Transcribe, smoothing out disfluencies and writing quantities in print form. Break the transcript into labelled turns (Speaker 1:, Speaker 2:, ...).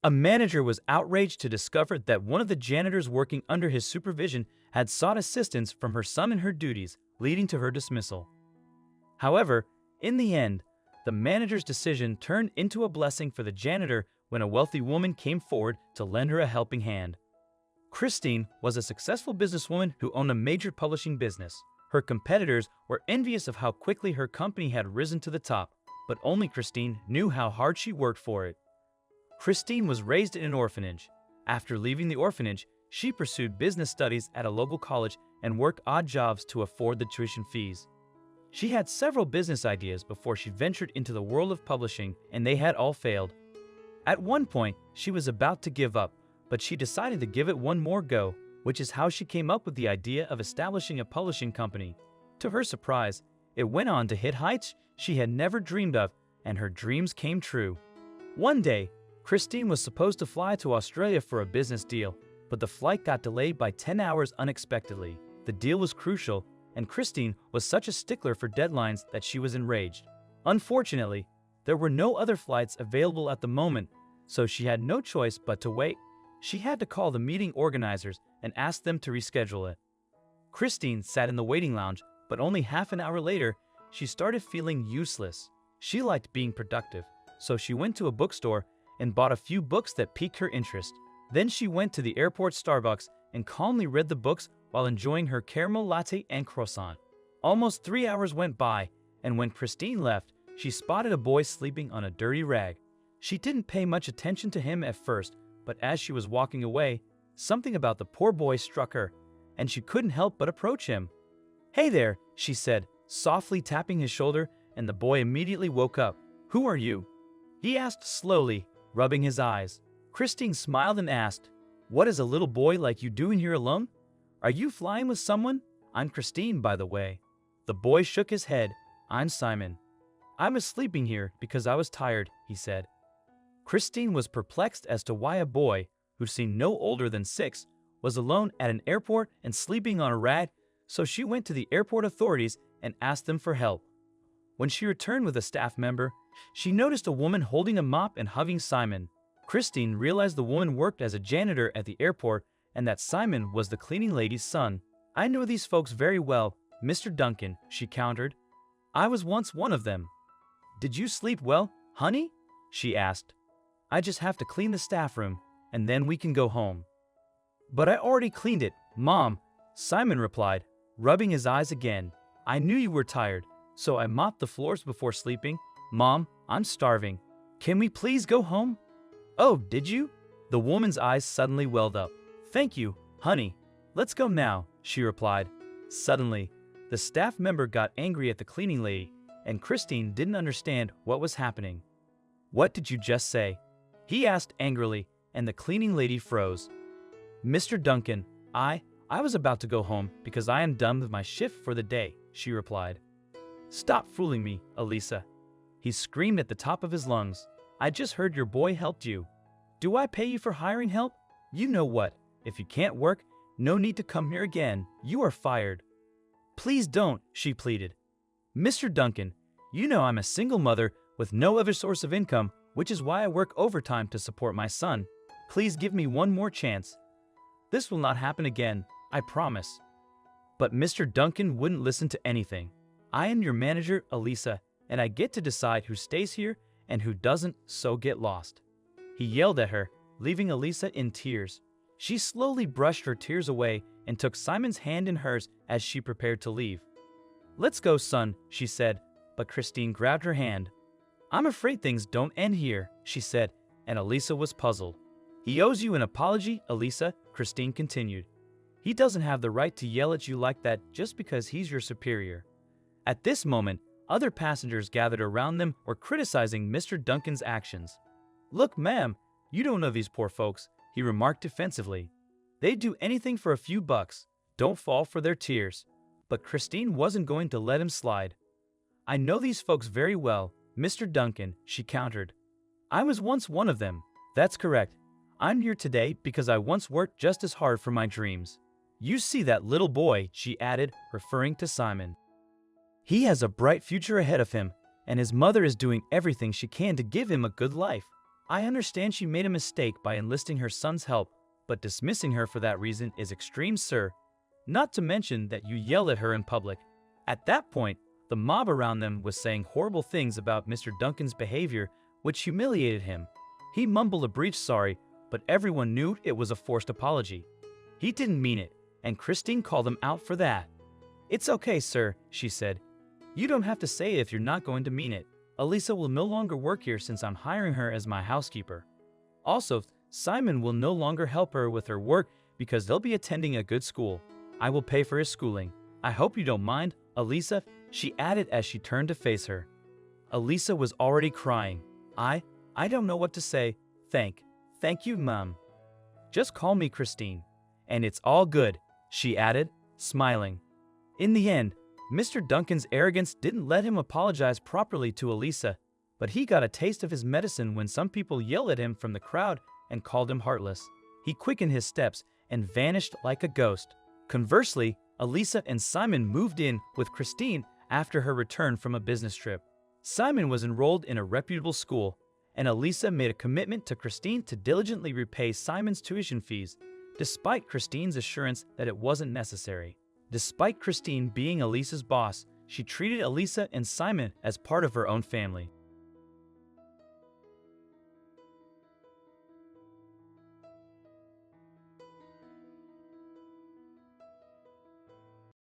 Speaker 1: A manager was outraged to discover that one of the janitors working under his supervision had sought assistance from her son in her duties, leading to her dismissal. However, in the end, the manager's decision turned into a blessing for the janitor when a wealthy woman came forward to lend her a helping hand. Christine was a successful businesswoman who owned a major publishing business. Her competitors were envious of how quickly her company had risen to the top, but only Christine knew how hard she worked for it. Christine was raised in an orphanage. After leaving the orphanage, she pursued business studies at a local college and worked odd jobs to afford the tuition fees. She had several business ideas before she ventured into the world of publishing, and they had all failed. At one point, she was about to give up, but she decided to give it one more go, which is how she came up with the idea of establishing a publishing company. To her surprise, it went on to hit heights she had never dreamed of, and her dreams came true. One day, Christine was supposed to fly to Australia for a business deal, but the flight got delayed by 10 hours unexpectedly. The deal was crucial, and Christine was such a stickler for deadlines that she was enraged. Unfortunately, there were no other flights available at the moment, so she had no choice but to wait. She had to call the meeting organizers and ask them to reschedule it. Christine sat in the waiting lounge, but only half an hour later, she started feeling useless. She liked being productive, so she went to a bookstore and bought a few books that piqued her interest. Then she went to the airport Starbucks and calmly read the books while enjoying her caramel latte and croissant. Almost 3 hours went by, and when Christine left, she spotted a boy sleeping on a dirty rag. She didn't pay much attention to him at first, but as she was walking away, something about the poor boy struck her, and she couldn't help but approach him. "Hey there," she said, softly tapping his shoulder, and the boy immediately woke up. "Who are you?" he asked slowly, rubbing his eyes. Christine smiled and asked, "What is a little boy like you doing here alone? Are you flying with someone? I'm Christine, by the way." The boy shook his head. "I'm Simon. I was sleeping here because I was tired," he said. Christine was perplexed as to why a boy, who seemed no older than 6, was alone at an airport and sleeping on a rag, so she went to the airport authorities and asked them for help. When she returned with a staff member, she noticed a woman holding a mop and hugging Simon. Christine realized the woman worked as a janitor at the airport and that Simon was the cleaning lady's son. "I know these folks very well, Mr. Duncan," she countered. "I was once one of them." "Did you sleep well, honey?" she asked. "I just have to clean the staff room, and then we can go home." "But I already cleaned it, Mom," Simon replied, rubbing his eyes again. "I knew you were tired, so I mopped the floors before sleeping. Mom, I'm starving. Can we please go home?" "Oh, did you?" The woman's eyes suddenly welled up. "Thank you, honey. Let's go now," she replied. Suddenly, the staff member got angry at the cleaning lady, and Christine didn't understand what was happening. "What did you just say?" he asked angrily, and the cleaning lady froze. "Mr. Duncan, I was about to go home because I am done with my shift for the day," she replied. "Stop fooling me, Elisa," he screamed at the top of his lungs. "I just heard your boy helped you. Do I pay you for hiring help? You know what? If you can't work, no need to come here again. You are fired." "Please don't," she pleaded. "Mr. Duncan, you know I'm a single mother with no other source of income, which is why I work overtime to support my son. Please give me one more chance. This will not happen again, I promise." But Mr. Duncan wouldn't listen to anything. "I am your manager, Elisa, and I get to decide who stays here and who doesn't, so get lost." He yelled at her, leaving Elisa in tears. She slowly brushed her tears away and took Simon's hand in hers as she prepared to leave. "Let's go, son," she said, but Christine grabbed her hand. "I'm afraid things don't end here," she said, and Elisa was puzzled. "He owes you an apology, Elisa," Christine continued. "He doesn't have the right to yell at you like that just because he's your superior." At this moment, other passengers gathered around them were criticizing Mr. Duncan's actions. "Look, ma'am, you don't know these poor folks," he remarked defensively. "They'd do anything for a few bucks. Don't fall for their tears." But Christine wasn't going to let him slide. "I know these folks very well, Mr. Duncan," she countered. "I was once one of them." "That's correct. I'm here today because I once worked just as hard for my dreams. You see that little boy," she added, referring to Simon. "He has a bright future ahead of him, and his mother is doing everything she can to give him a good life. I understand she made a mistake by enlisting her son's help, but dismissing her for that reason is extreme, sir. Not to mention that you yelled at her in public. At that point, the mob around them was saying horrible things about Mr. Duncan's behavior, which humiliated him. He mumbled a brief sorry, but everyone knew it was a forced apology. He didn't mean it, and Christine called him out for that. "It's okay, sir," she said. "You don't have to say it if you're not going to mean it. Elisa will no longer work here since I'm hiring her as my housekeeper. Also, Simon will no longer help her with her work because they'll be attending a good school. I will pay for his schooling. I hope you don't mind, Elisa," she added as she turned to face her. Elisa was already crying. I don't know what to say. Thank you, Mom. Just call me Christine. And it's all good," she added, smiling. In the end, Mr. Duncan's arrogance didn't let him apologize properly to Elisa, but he got a taste of his medicine when some people yelled at him from the crowd and called him heartless. He quickened his steps and vanished like a ghost. Conversely, Elisa and Simon moved in with Christine after her return from a business trip. Simon was enrolled in a reputable school, and Elisa made a commitment to Christine to diligently repay Simon's tuition fees, despite Christine's assurance that it wasn't necessary. Despite Christine being Elisa's boss, she treated Elisa and Simon as part of her own family.